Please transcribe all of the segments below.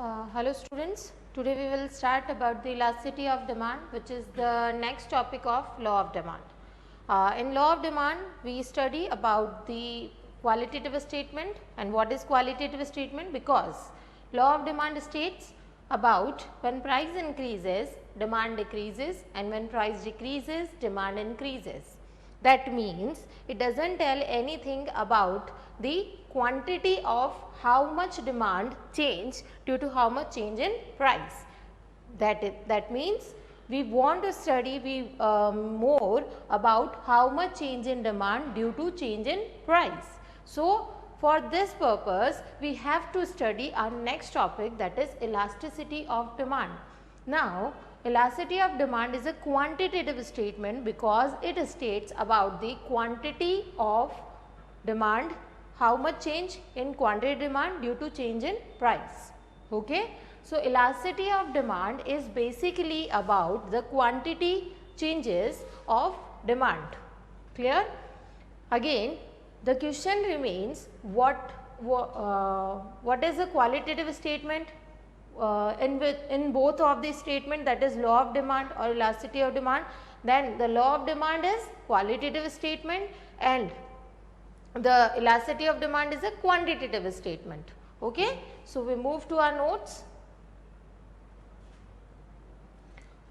Hello students, today we will start about the elasticity of demand, which is the next topic of law of demand. In law of demand we study about the qualitative statement. And what is qualitative statement? Because law of demand states about when price increases demand decreases, and when price decreases demand increases. That means it does not tell anything about the quantity of how much demand change due to how much change in price. That means we want to study more about how much change in demand due to change in price. So, for this purpose we have to study our next topic, that is elasticity of demand. Now, elasticity of demand is a quantitative statement because it states about the quantity of demand, how much change in quantity demand due to change in price. Okay? So, elasticity of demand is basically about the quantity changes of demand. Clear? Again, the question remains, what is a qualitative statement? In both of these statement, that is law of demand or elasticity of demand, then the law of demand is qualitative statement and the elasticity of demand is a quantitative statement. Okay? So, we move to our notes.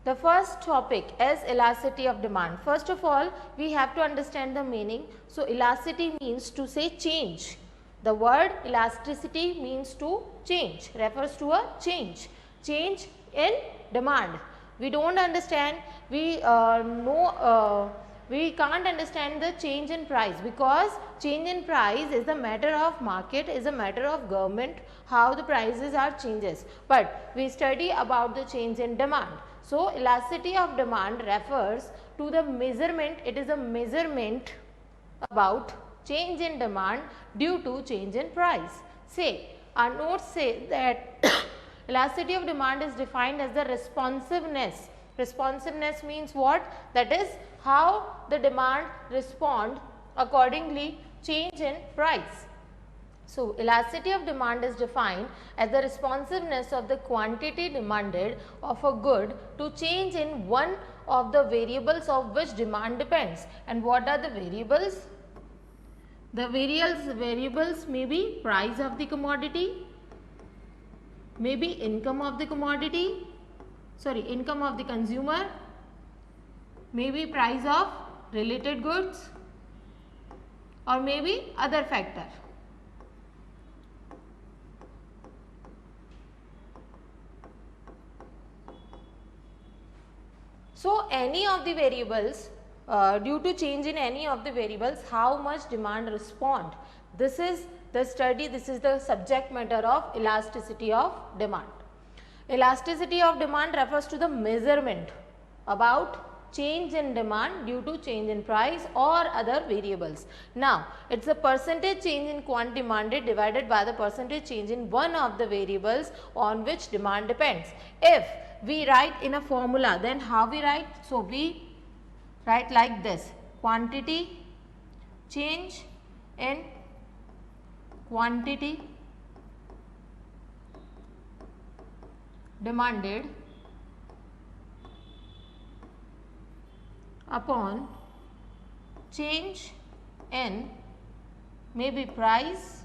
The first topic is elasticity of demand. First of all, we have to understand the meaning. So, elasticity means to say change. The word elasticity means to change, refers to a change in demand. We do not understand, we can't understand the change in price, because change in price is a matter of market, is a matter of government, how the prices are changes, but we study about the change in demand. So, elasticity of demand refers to the measurement, it is a measurement about change in demand due to change in price. Say, our notes say that elasticity of demand is defined as the responsiveness. Responsiveness means what? That is how the demand respond accordingly change in price. So, elasticity of demand is defined as the responsiveness of the quantity demanded of a good to change in one of the variables of which demand depends. And what are the variables? The variables may be price of the commodity, may be income of the commodity, income of the consumer, may be price of related goods, or may be other factor. So, any of the variables, due to change in any of the variables, how much demand respond. This is the study, this is the subject matter of elasticity of demand. Elasticity of demand refers to the measurement about change in demand due to change in price or other variables. Now, it is a percentage change in quantity demanded divided by the percentage change in one of the variables on which demand depends. If we write in a formula, then how we write? So, we write like this: quantity change in quantity demanded upon change in maybe price,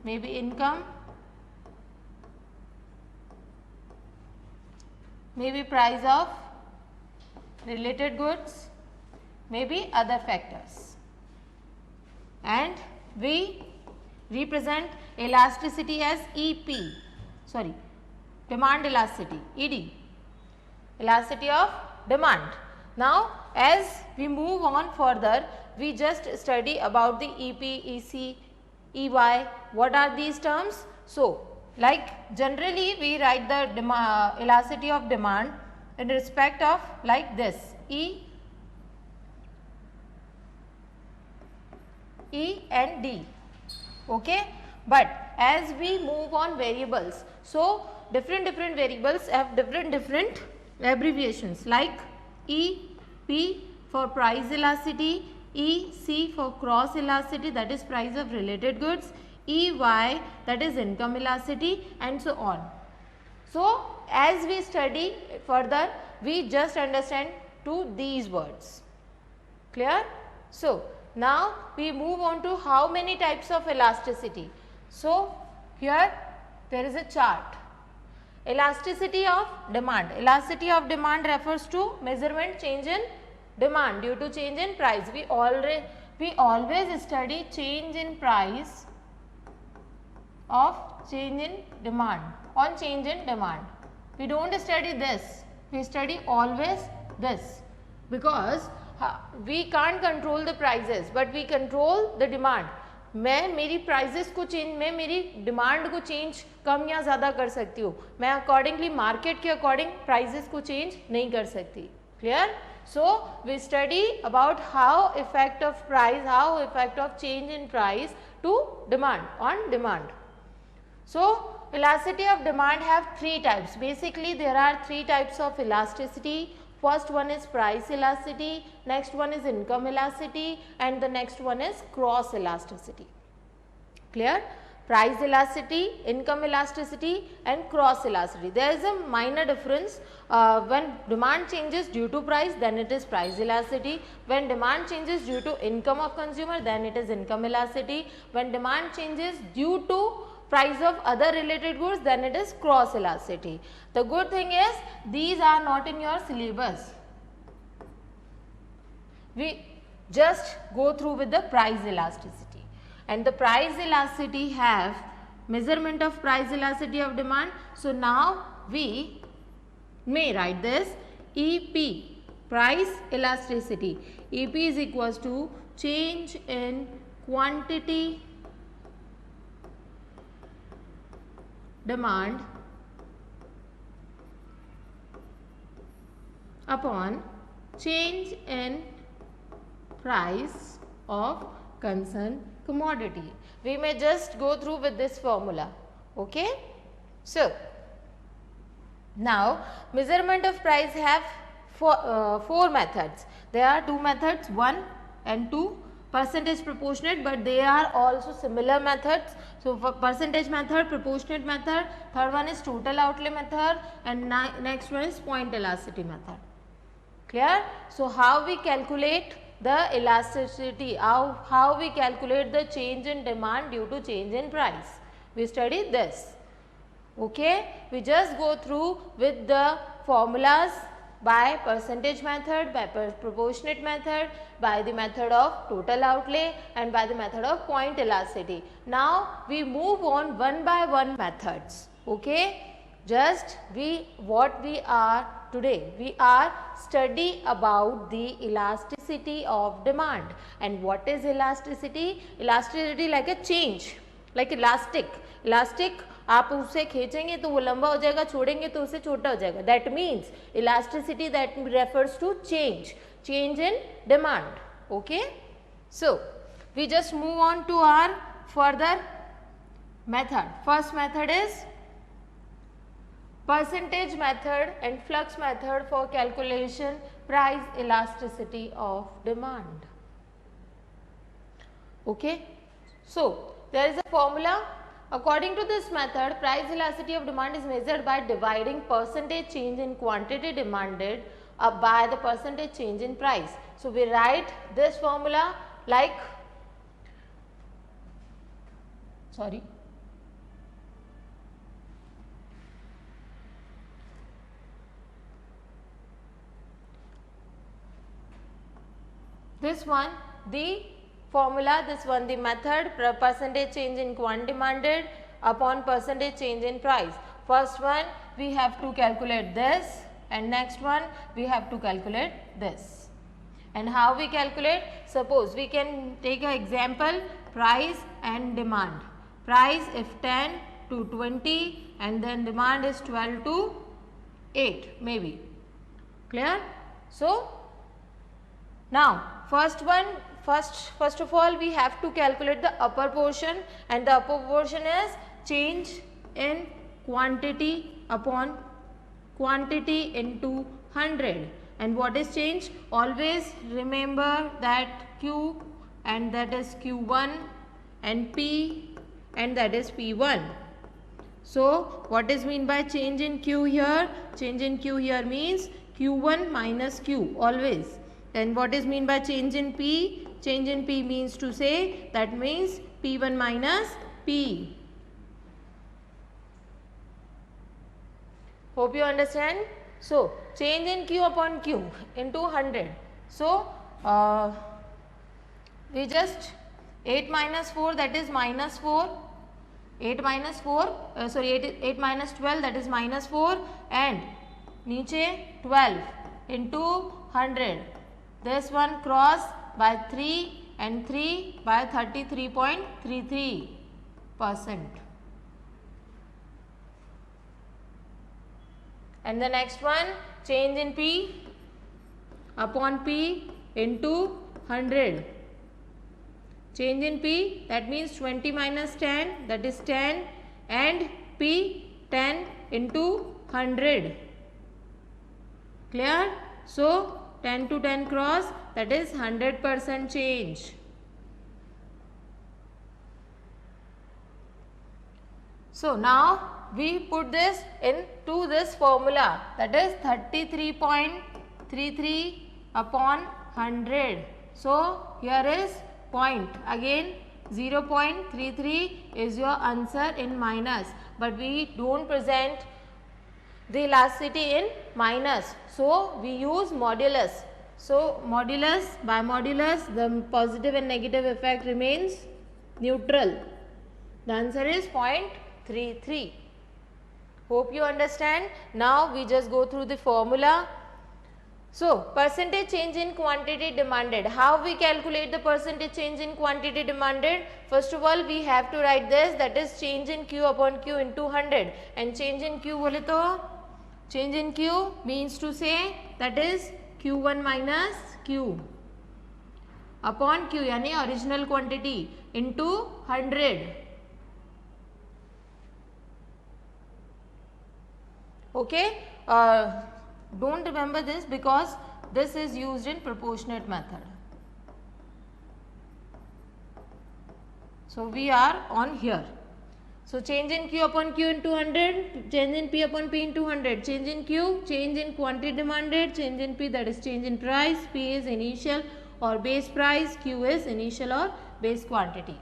maybe income, maybe price of related goods, maybe other factors. And we represent elasticity as EP, demand elasticity, ED, elasticity of demand. Now, as we move on further, we just study about the EP, EC, EY. What are these terms? So, like generally we write the elasticity of demand in respect of like this: E and D. Okay? But as we move on variables, so different variables have different abbreviations, like EP for price elasticity, EC for cross elasticity, that is price of related goods, EY, that is income elasticity, and so on. So as we study further, we just understand to these words. Clear? So now we move on to how many types of elasticity. So here there is a chart. Elasticity of demand. Elasticity of demand refers to measurement change in demand due to change in price. We always study change in price of change in demand on change in demand. We don't study this. We study always this, because we can't control the prices but we control the demand. मैं मेरी prices को change, मैं मेरी demand को change कम या ज़्यादा कर सकती हूँ, मैं अकॉर्डिंगली मार्केट के अकॉर्डिंग प्राइजेस को चेंज नहीं कर सकती. Clear? So we study about how effect of price, how effect of change in price to demand on demand. So elasticity of demand have three types. Basically there are three types of elasticity. First one is price elasticity, next one is income elasticity, and the next one is cross elasticity. Clear? Price elasticity, income elasticity, and cross elasticity. There is a minor difference. When demand changes due to price, then it is price elasticity. When demand changes due to income of consumer, then it is income elasticity. When demand changes due to price of other related goods, then it is cross elasticity. The good thing is these are not in your syllabus. We just go through with the price elasticity, and the price elasticity have measurement of price elasticity of demand. So now we may write this EP, price elasticity. EP is equals to change in quantity demand upon change in price of concerned commodity. We may just go through with this formula. Okay. So now measurement of price have four methods. There are two methods, 1 and 2. Percentage proportionate, but they are also similar methods. So for percentage method, proportionate method, third one is total outlay method, and next one is point elasticity method. Clear? So how we calculate the elasticity, how we calculate the change in demand due to change in price. We study this. Okay, we just go through with the formulas by percentage method, by proportionate method, by the method of total outlay, and by the method of point elasticity. Now we move on one by one methods. Okay, just what we are today, we are study about the elasticity of demand. And what is elasticity? Elasticity like a change, like elastic. आप उसे खींचेंगे तो वो लंबा हो जाएगा, छोड़ेंगे तो उसे छोटा हो जाएगा. That means elasticity that refers to change in demand. Okay, so we just move on to our further method. First method is percentage method and flux method for calculation price elasticity of demand. Okay, so there is a formula. According to this method, price elasticity of demand is measured by dividing percentage change in quantity demanded by the percentage change in price. So we write this formula like, this one, the formula, this one the method, percentage change in quantity demanded upon percentage change in price. First one we have to calculate this, and next one we have to calculate this. And how we calculate? Suppose we can take an example, price and demand. Price if 10 to 20 and then demand is 12 to 8 maybe. Clear? So now first of all we have to calculate the upper portion, and the upper portion is change in quantity upon quantity into 100. And what is change? Always remember that Q, and that is Q1, and P and that is P1. So what is mean by change in Q here? Change in Q here means Q1 minus Q always. And what is mean by change in P? Change in P means to say that means P1 minus P. Hope you understand. So change in Q upon Q into 100. So we just 8 minus 4, that is minus 4. 8 minus 4 8 minus 12, that is minus 4, and niche 12 into 100. This one cross by 3 and 3 by 33.33%. And the next one, change in P upon P into 100. Change in P, that means 20 minus 10, that is 10, and P 10 into 100. Clear? So 10 to 10 cross, that is 100% change. So now we put this into this formula, that is 33.33 upon 100. So here is point, again 0.33 is your answer in minus, but we don't present the elasticity in minus, so we use modulus. So modulus, by modulus the positive and negative effect remains neutral. The answer is 0.33. Hope you understand. Now we just go through the formula. So percentage change in quantity demanded. How we calculate the percentage change in quantity demanded? First of all we have to write this, that is change in Q upon Q into 100. And change in Q bole to, change in Q means to say that is Q1 minus Q upon Q, यानी original quantity, into 100. Okay, don't remember this because this is used in proportionate method. So we are on here. So change in Q upon Q into 100, change in P upon P into 100, change in Q, change in quantity demanded, change in P, that is change in price, P is initial or base price, Q is initial or base quantity.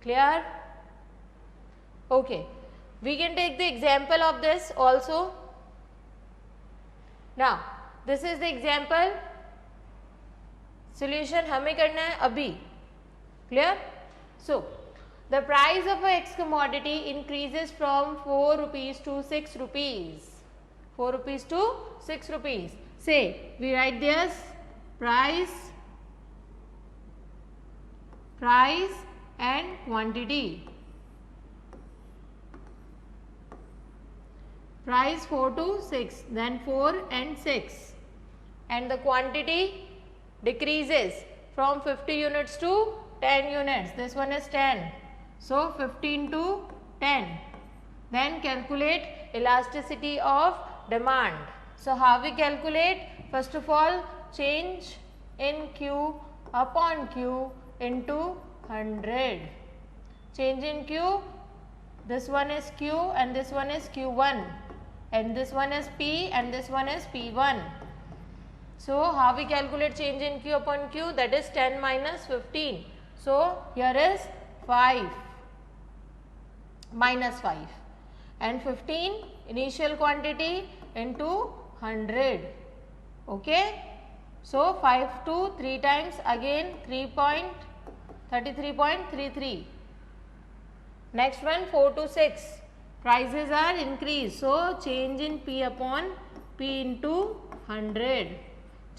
Clear? Okay, we can take the example of this also. Now this is the example. Solution हमें करना है अभी. Clear? So the price of a X commodity increases from 4 rupees to 6 rupees. 4 rupees to 6 rupees. Say we write this price and quantity. Price 4 to 6, then 4 and 6, and the quantity decreases from 50 units to 10 units. This one is 10. So 15 to 10. Then calculate elasticity of demand. So how we calculate? First of all, change in Q upon Q into 100. Change in Q, this one is Q and this one is Q1, and this one is P and this one is P1. So how we calculate change in Q upon Q? That is 10 minus 15. So here is 5 minus 5 and 15 initial quantity into 100. Okay. So 5 to 3 times, again 33.33. Next one 4 to 6. Prices are increased. So change in P upon P into 100.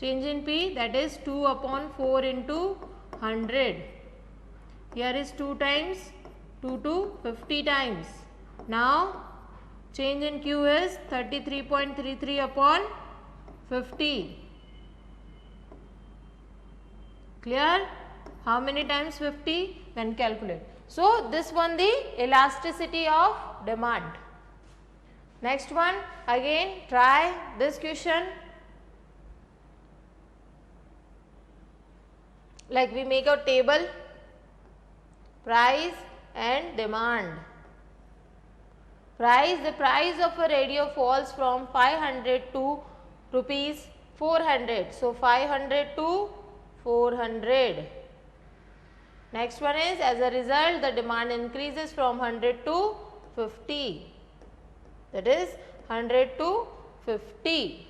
Change in P, that is 2 upon 4 into 100. Here is 2 times, 2 to 50 times. Now change in Q is 33.33 upon 50. Clear? How many times 50? Then calculate. So this one the elasticity of demand. Next one, again try this question. Like we make a table price and demand. Price, the price of a radio falls from 500 to rupees 400. So 500 to 400. Next one is, as a result the demand increases from 100 to 50. That is 100 to 50.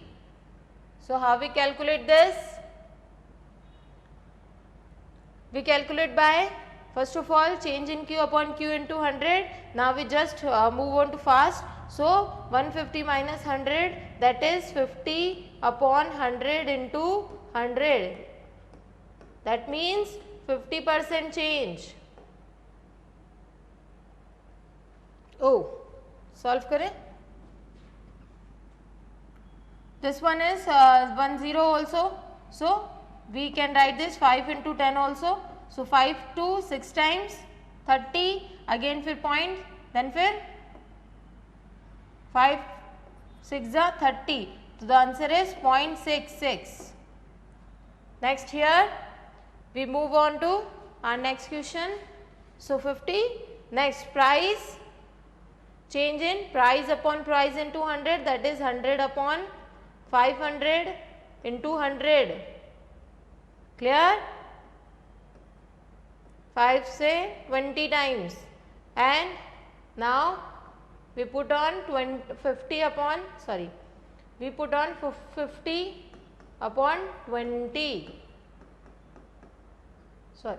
So how we calculate this? We calculate by, first of all, change in Q upon Q into 100. Now we just move on to fast. So 150 minus 100, that is 50 upon 100 into 100. That means 50% change. Oh, solve kare. This one is 10 also. So we can write this 5 into 10 also. So 5 to 6 times 30, again फिर point, then फिर 5 6 जा 30. So the answer is 0.66. Next here we move on to our next question. So 50. Next, price, change in price upon price into 100, that is 100 upon 500 into 100. Clear? 5 say 20 times, and now we put on 50 upon, sorry, we put on 50 upon 20. Sorry,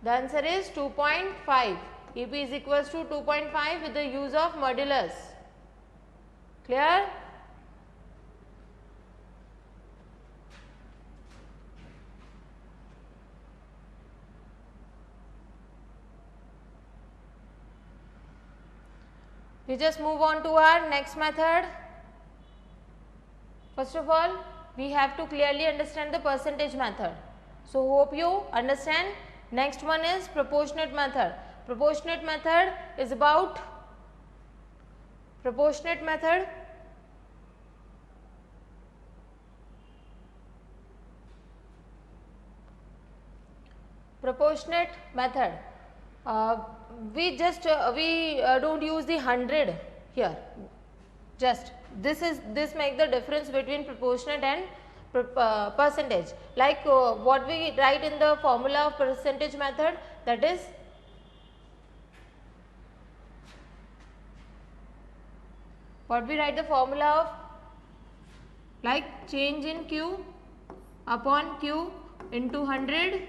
the answer is 2.5. EP is equals to 2.5 with the use of modulus. Clear? We just move on to our next method. First of all, we have to clearly understand the percentage method. So hope you understand. Next one is proportionate method. Proportionate method is about proportionate method we don't use the 100 here. Just this make the difference between proportionate and percentage. Like what we write in the formula of percentage method, that is what we write the formula of, like change in Q upon Q into 100.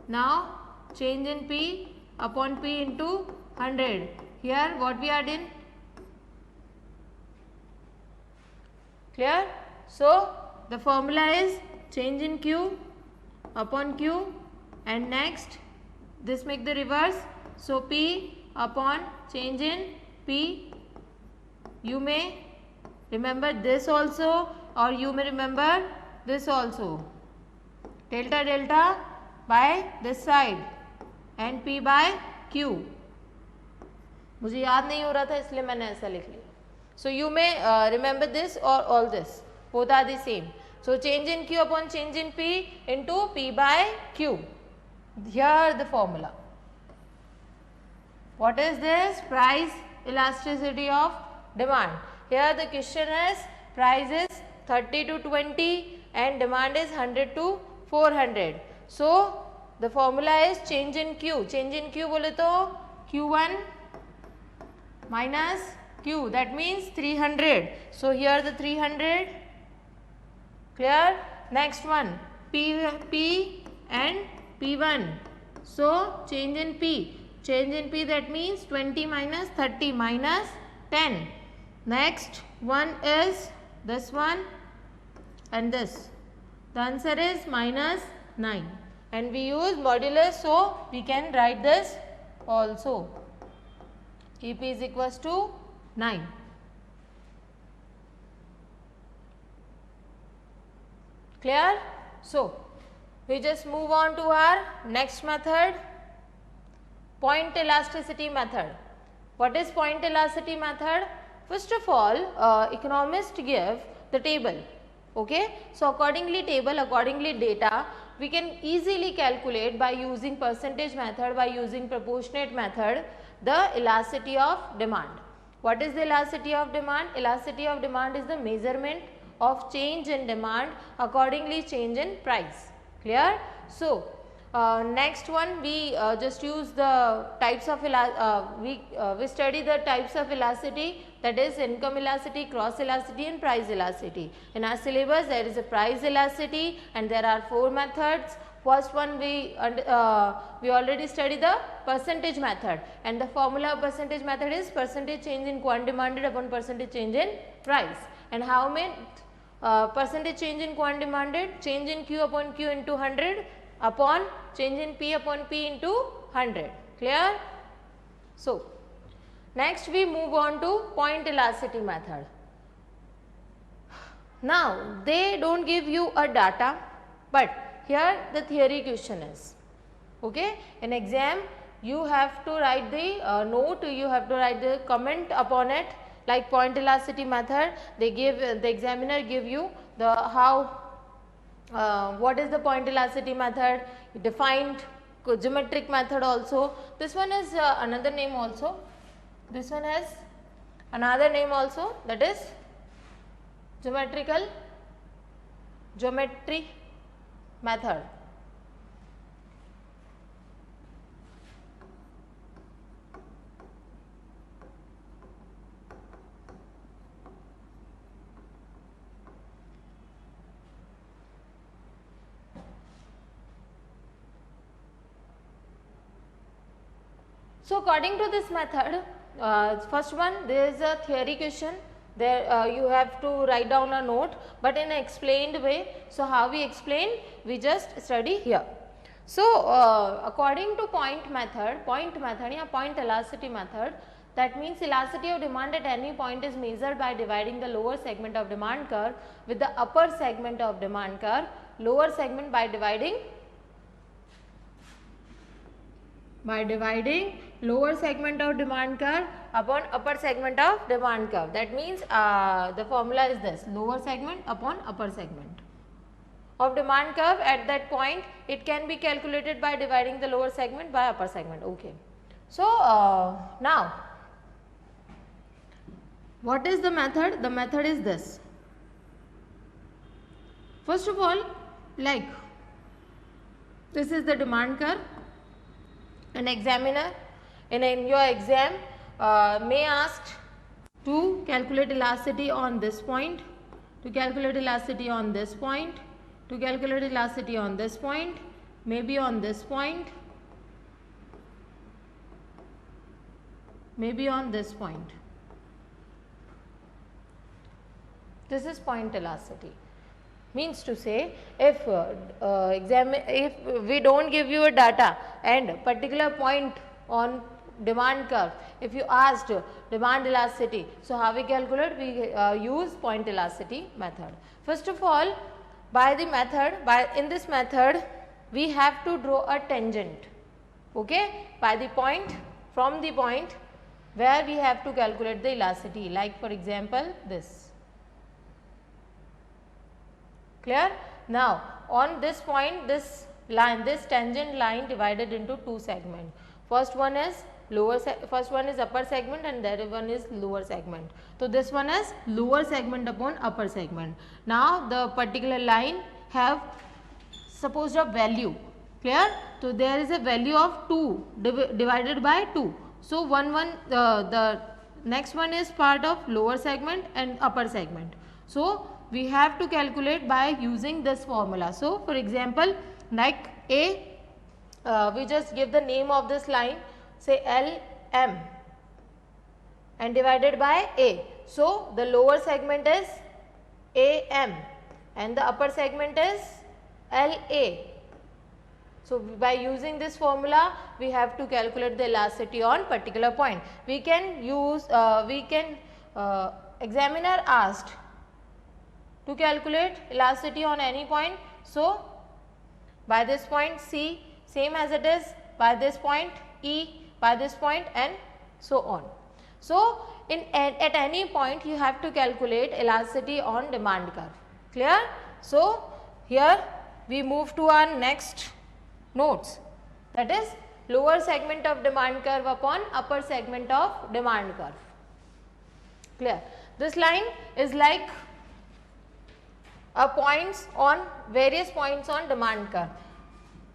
Now change in P upon P into 100. Here what we add in? Clear? So the formula is change in Q upon Q, and next this make the reverse. So P upon change in P. You may remember this also, or you may remember this also. Delta delta by this side and P by Q. मुझे याद नहीं हो रहा था इसलिए मैंने ऐसा लिख लिया. So you may remember this or all this. Both are the same. So change in Q upon change in P into P by Q. Here the formula. What is this? Price elasticity of demand. Here the question is price is 30 to 20 and demand is 100 to 400. So the formula is change in Q. Change in Q बोले तो Q1 minus Q, that means 300. So here the 300. Clear? Next one P and P1. So change in P. Change in P, that means 20 minus 30 minus 10. Next one is this one and this. The answer is minus 9. And we use modulus, so we can write this also. EP is equals to 9. Clear? So we just move on to our next method, point elasticity method. What is point elasticity method? First of all, economists give the table. Okay, so accordingly table, accordingly data, we can easily calculate by using percentage method, by using proportionate method, the elasticity of demand. What is the elasticity of demand? Elasticity of demand is the measurement of change in demand, accordingly change in price. Clear? So, next one we just use the types of we study the types of elasticity, that is income elasticity, cross elasticity and price elasticity. In our syllabus there is a price elasticity and there are 4 methods. First one we already studied the percentage method, and the formula of percentage method is percentage change in quantity demanded upon percentage change in price. And how many percentage change in quantity demanded? Change in Q upon Q into 100 upon change in P upon P into 100. Clear? So, next we move on to point elasticity method. Now, they do not give you a data, but here the theory question is, okay. In exam you have to write the note, you have to write the comment upon it, like point elasticity method. They give, the examiner give you the how what is the point elasticity method, defined geometric method also. This one is another name also, this one has another name also, that is geometry method. So, according to this method, first one, there is a theory question, there you have to write down a note, but in an explained way. So, how we explain? We just study here. So, according to point method or point elasticity method, that means elasticity of demand at any point is measured by dividing the lower segment of demand curve with the upper segment of demand curve, lower segment by dividing lower segment of demand curve upon upper segment of demand curve. That means the formula is this: lower segment upon upper segment of demand curve at that point. It can be calculated by dividing the lower segment by upper segment. Okay. So, now what is the method? The method is this. First of all, like this is the demand curve. An examiner in your exam may ask to calculate elasticity on this point, to calculate elasticity on this point, to calculate elasticity on this point, maybe on this point, maybe on this point. This is point elasticity. Means to say, if if we don't give you a data and particular point on demand curve, if you asked demand elasticity, so how we calculate? We use point elasticity method. First of all, in this method we have to draw a tangent, okay, by the point, from the point where we have to calculate the elasticity, like for example this. Clear? Now, on this point, this line, this tangent line divided into 2 segments. First one is upper segment and the other one is lower segment. So, this one is lower segment upon upper segment. Now, the particular line have supposed a value. Clear? So, there is a value of 2 divided by 2. So, the next one is part of lower segment and upper segment. So, we have to calculate by using this formula. So, for example, like A, we just give the name of this line, say LM and divided by A. So, the lower segment is AM and the upper segment is LA. So, by using this formula, we have to calculate the elasticity on particular point. We can use, examiner asked to calculate elasticity on any point. So, by this point C, same as it is, by this point E, by this point and so on. So, at any point you have to calculate elasticity on demand curve. Clear? So, here we move to our next notes, that is lower segment of demand curve upon upper segment of demand curve. Clear? This line is like a points on various points on demand curve.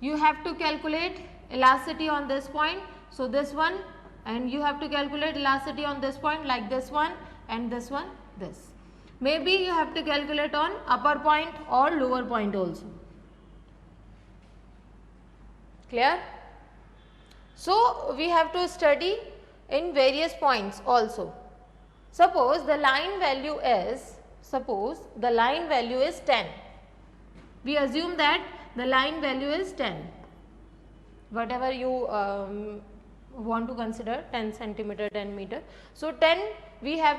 You have to calculate elasticity on this point, so this one, and you have to calculate elasticity on this point like this one and this one, this. Maybe you have to calculate on upper point or lower point also. Clear? So we have to study in various points also. Suppose the line value is 10. We assume that the line value is 10. Whatever you want to consider, 10 centimeter, 10 meter. So 10, we have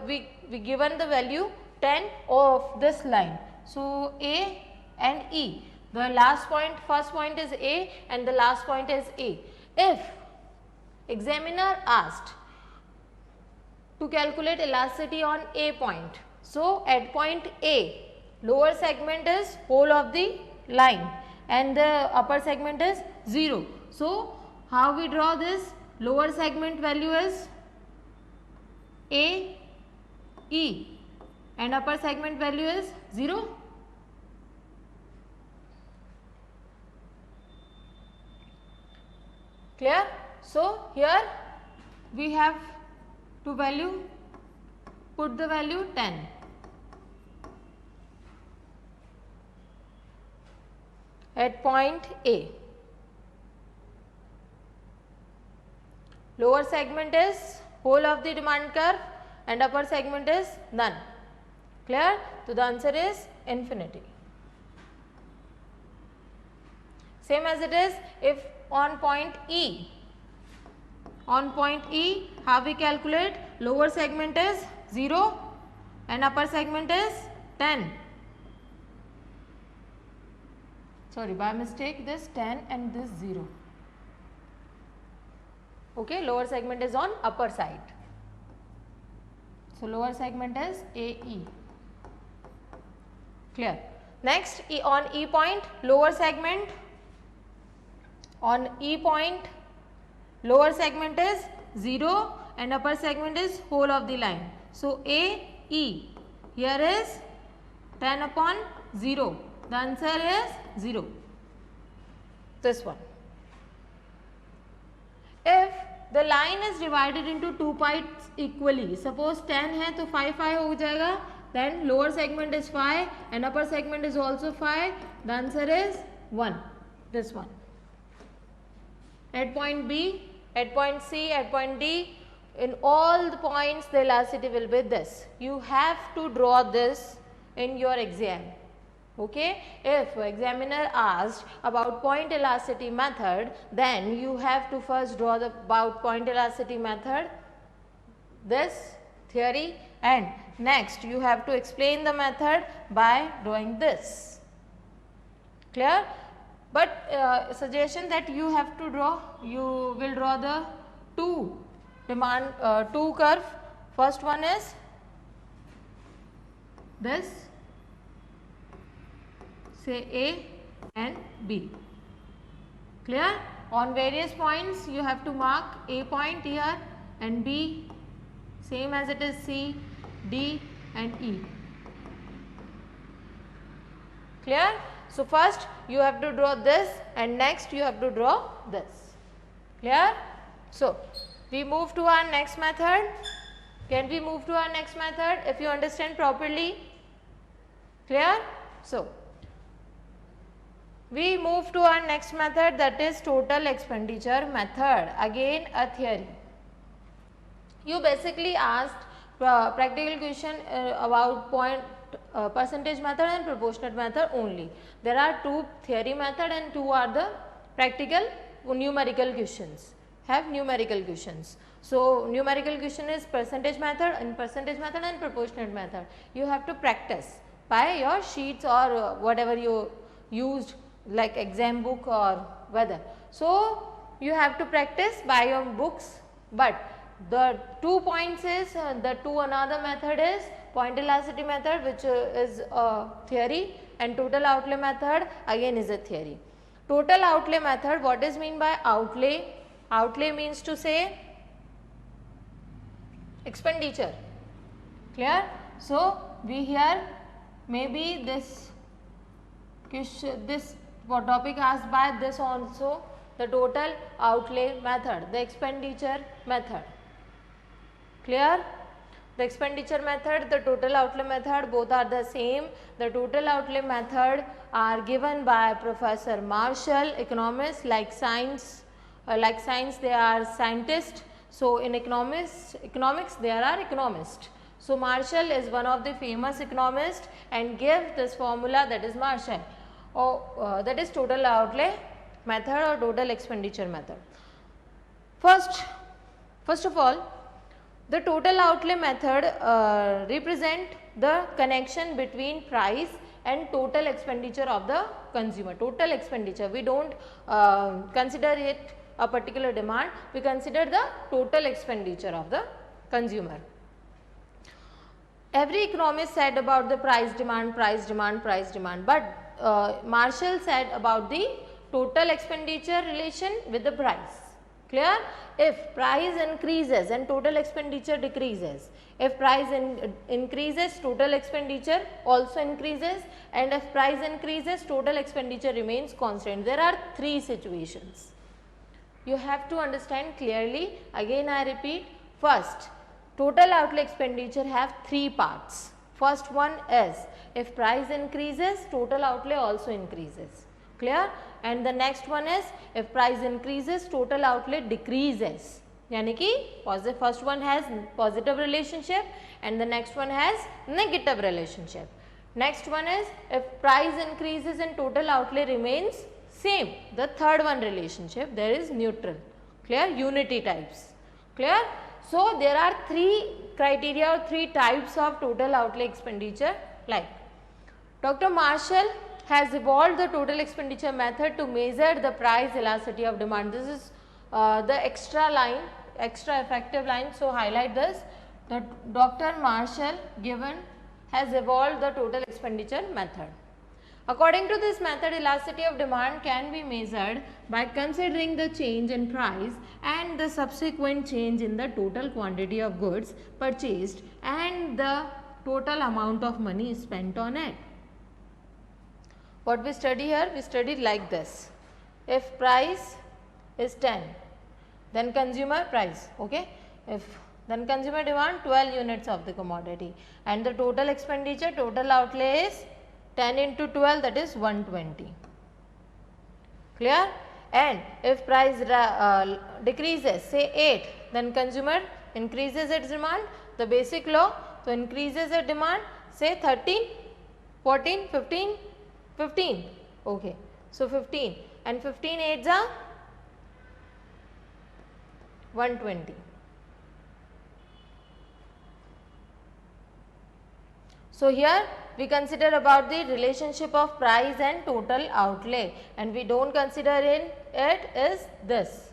we given the value 10 of this line. So A and E. The last point, first point is A and the last point is A. If examiner asked to calculate elasticity on A point, so at point A, lower segment is whole of the line and the upper segment is 0. So how we draw this? Lower segment value is A, E and upper segment value is 0. Clear? So here we have to value, put the value 10. At point A. Lower segment is whole of the demand curve and upper segment is none. Clear? So the answer is infinity. Same as it is if on point E. On point E, how we calculate? Lower segment is 0 and upper segment is 10. Sorry, by mistake this 10 and this 0. Okay, lower segment is on upper side. So lower segment is AE. Clear? Next, on E point, lower segment. On E point, lower segment is 0 and upper segment is whole of the line. So AE, here is 10 upon 0. The answer is 0. This one. If the line is divided into two parts equally, suppose 10 है तो 5 हो जाएगा, then lower segment is 5 and upper segment is also 5. The answer is 1. This one. At point B, at point C, at point D, in all the points the elasticity will be this. You have to draw this in your exam. Okay, if examiner asked about point elasticity method, then you have to first draw the about point elasticity method, this theory, and next you have to explain the method by drawing this. Clear? But suggestion that you have to draw, you will draw the two curve. First one is this, say A and B. Clear? On various points you have to mark A point here and B, same as it is C, D and E. Clear? So first you have to draw this and next you have to draw this. Clear? So we move to our next method. Can we move to our next method if you understand properly? Clear? So we move to our next method, that is total expenditure method. Again a theory. You basically asked practical question about percentage method and proportionate method only. There are two theory method and two are the practical numerical questions. Have numerical questions. So numerical question is percentage method and proportionate method. You have to practice by your sheets or whatever you used, like exam book or whether. So you have to practice by your books, but the 2 points is another method is point elasticity method, which is a theory, and total outlay method again is a theory. Total outlay method, what is mean by outlay? Outlay means to say expenditure. Clear? So we here maybe this topic asked by this also, the total outlay method, the expenditure method. Clear? The expenditure method, the total outlay method, both are the same. The total outlay method are given by Professor Marshall, economists like science they are scientists. So in economics there are economists. So Marshall is one of the famous economists and give this formula, that is Marshall. That is total outlay method or total expenditure method. First of all, the total outlay method represent the connection between price and total expenditure of the consumer. Total expenditure, we don't consider it a particular demand, we consider the total expenditure of the consumer. Every economist said about the price demand, but Marshall said about the total expenditure relation with the price. Clear? If price increases and total expenditure decreases, if price increases, total expenditure also increases, and if price increases, total expenditure remains constant. There are three situations. You have to understand clearly. Again I repeat, first, total outlay expenditure have three parts. First one is, if price increases, total outlay also increases. Clear? And the next one is, if price increases, total outlay decreases. Yani ki first one has positive relationship and the next one has negative relationship. Next one is, if price increases and total outlay remains same. The third one relationship, there is neutral. Clear? Unity types. Clear? So there are three criteria or three types of total outlay expenditure like. Dr. Marshall has evolved the total expenditure method to measure the price elasticity of demand. This is the extra effective line. So highlight this. That Dr. Marshall has evolved the total expenditure method. According to this method, elasticity of demand can be measured by considering the change in price and the subsequent change in the total quantity of goods purchased and the total amount of money spent on it. What we study here? We studied like this. If price is 10, then consumer price, okay? Then consumer demand 12 units of the commodity and the total expenditure, total outlay is 10 into 12, that is 120. Clear? And if price decreases, say 8, then consumer increases its demand, the basic law, so increases its demand, say 13, 14, 15, 15. Okay. So 15 and 15 8s are 120. So here we consider about the relationship of price and total outlay, and we don't consider in it is this.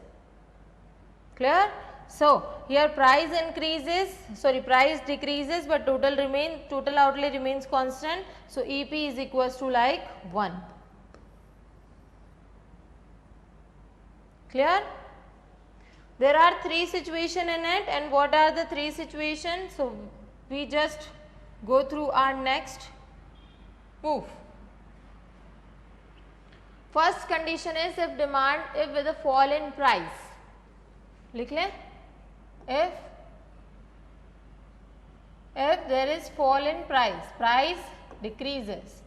Clear? So here price decreases but total outlay remains constant. So EP is equals to like 1. Clear? There are three situations in it, and what are the three situations? So we just go through our next move. First condition is if with a fall in price. लिख लें? If there is fall in price decreases,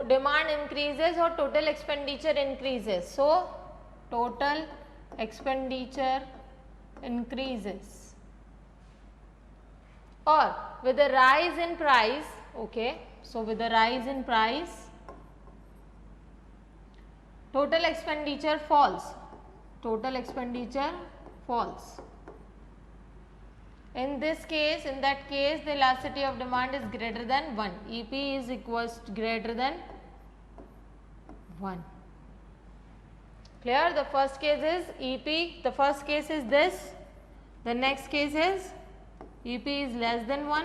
demand increases or total expenditure increases. So total expenditure increases. Or with a rise in price, okay, so with a rise in price, total expenditure falls. Total expenditure falls. In that case, the elasticity of demand is greater than 1. EP is equals to greater than 1. Clear? The first case is EP, the first case is this, the next case is EP is less than 1,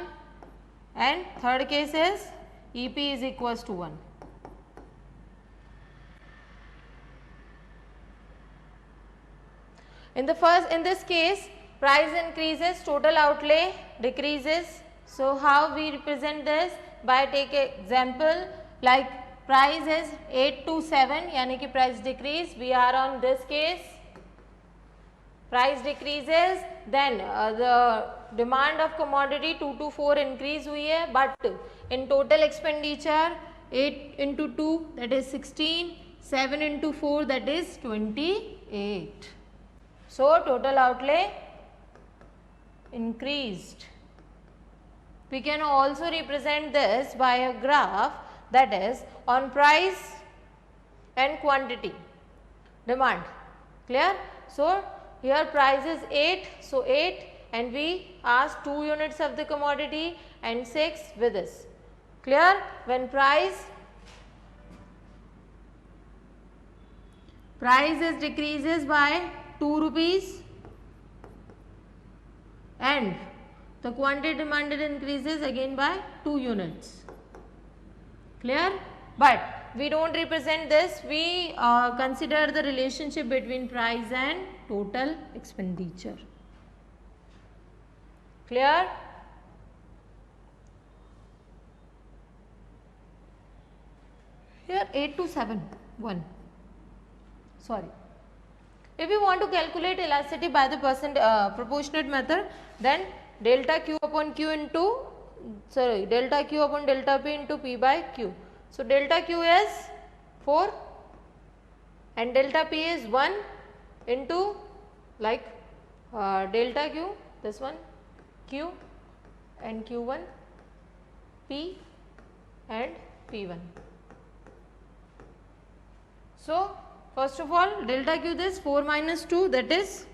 and third case is EP is equals to 1. In this case, price increases, total outlay decreases. So how we represent this? By take example like price is 8 to 7, यानी कि price decrease. We are on this case. Price decreases, then the demand of commodity 2 to 4 increase हुई है, but in total expenditure 8 into 2 that is 16, 7 into 4 that is 28. So total outlay increased. We can also represent this by a graph, that is on price and quantity demand. Clear? So here price is 8, so 8, and we ask 2 units of the commodity and 6 with this. Clear? When price is decreases by 2 rupees and the quantity demanded increases again by 2 units. Clear? But we don't represent this, we consider the relationship between price and total expenditure. Clear? Here 8 to 7, 1. Sorry. If you want to calculate elasticity by the proportionate method, then delta Q upon Q into, delta Q upon delta P into P by Q. So delta Q is 4 and delta P is 1 into like delta Q, this one Q and Q1, P and P1. So first of all, delta Q this 4 minus 2, that is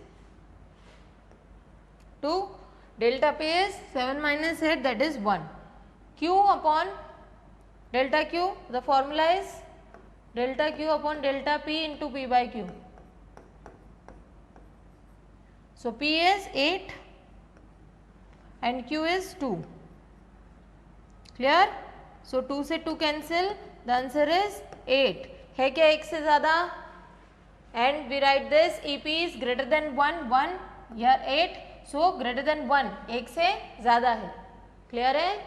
2. Delta P is 7 minus 8, that is 1. Q upon delta Q, the formula is delta Q upon delta P into P by Q. So P is 8 and Q is 2. Clear? So 2 से 2 cancel, the answer is 8. है क्या एक से ज़्यादा? And we write this, EP is greater than 1, 1, here 8, so greater than 1, एक से ज़्यादा है. Clear है?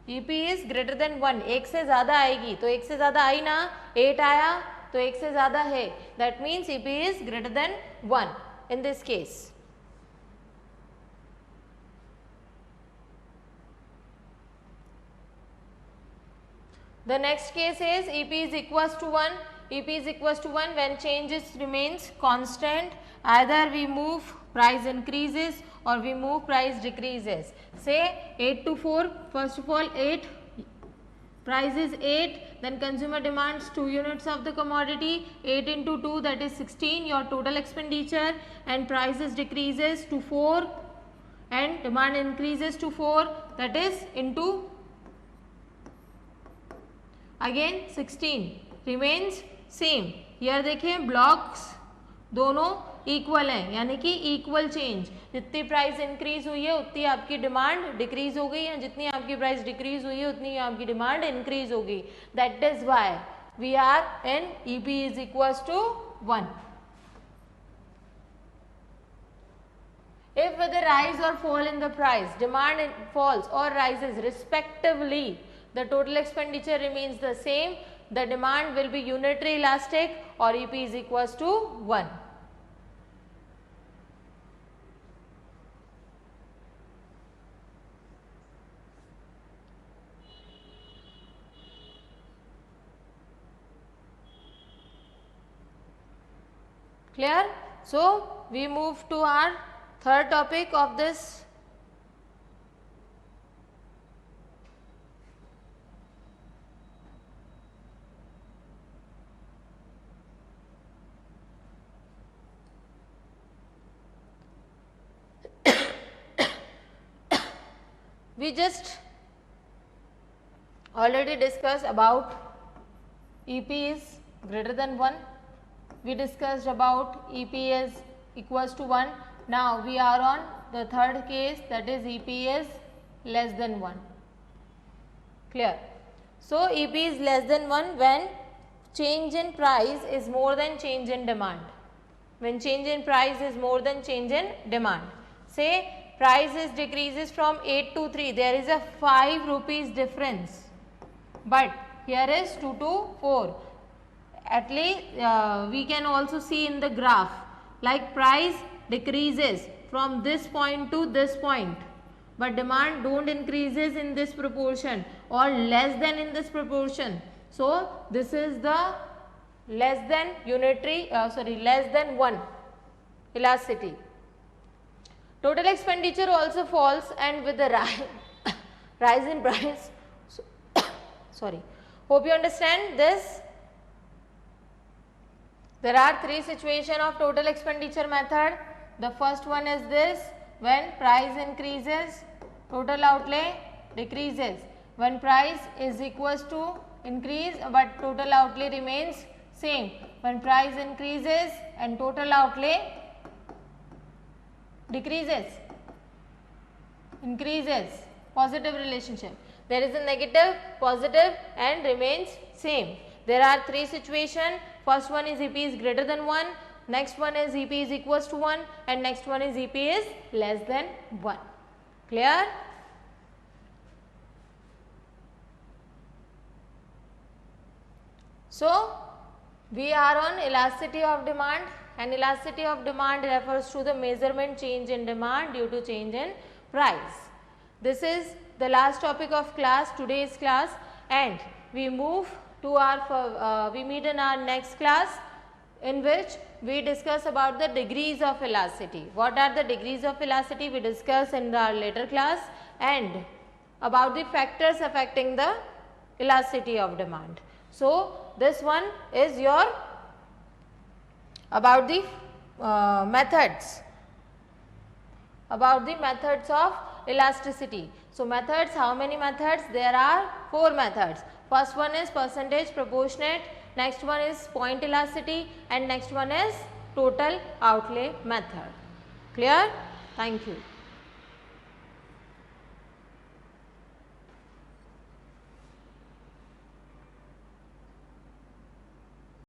EP is greater than 1, एक से ज़्यादा आएगी, तो एक से ज़्यादा आई ना, 8 आया, तो एक से ज़्यादा है. That means EP is greater than 1 in this case. The next case is EP is equals to 1. EP is equals to 1 when changes remains constant. Either we move price increases or we move price decreases. Say 8 to 4, first of all 8, price is 8, then consumer demands 2 units of the commodity, 8 into 2 that is 16 your total expenditure, and prices decreases to 4 and demand increases to 4, that is into again 16 remains same. Here देखिए blocks दोनों equal हैं, यानी कि equal change. जितनी price increase हुई है उतनी आपकी डिमांड डिक्रीज हो गई है, जितनी आपकी प्राइस डिक्रीज हुई है उतनी आपकी डिमांड इंक्रीज हो गई. That is why we are in EP is equals to 1. If with the rise or fall in the price, demand falls or rises respectively, the total expenditure remains the same, the demand will be unitary elastic or EP is equals to 1. Clear? So we move to our third topic of this. We just already discussed about EP is greater than 1. We discussed about EP is equals to 1. Now we are on the third case, that is EP is less than 1. Clear? So, EP is less than 1 when change in price is more than change in demand. When change in price is more than change in demand. Say prices decreases from 8 to 3, there is a 5 rupees difference, but here is 2 to 4. At least we can also see in the graph, like price decreases from this point to this point, but demand don't increases in this proportion or less than in this proportion. So, this is the less than unitary less than 1 elasticity. Total expenditure also falls, and with the rise in price sorry, hope you understand this. There are 3 situations of total expenditure method. The first one is this: when price increases, total outlay decreases. When price is equals to increase but total outlay remains same. When price increases and total outlay decreases, increases, positive relationship. There is a negative, positive and remains same. There are 3 situations. First one is EP is greater than 1, next one is EP is equals to 1, and next one is EP is less than 1. Clear? So, we are on elasticity of demand, and elasticity of demand refers to the measurement change in demand due to change in price. This is the last topic of class, today's class, and we move to our we meet in our next class, in which we discuss about the degrees of elasticity. What are the degrees of elasticity we discuss in our later class, and about the factors affecting the elasticity of demand. So, this one is your about the methods of elasticity. So, methods, how many methods? There are 4 methods. First one is percentage proportionate, next one is point elasticity, and next one is total outlay method. Clear? Thank you.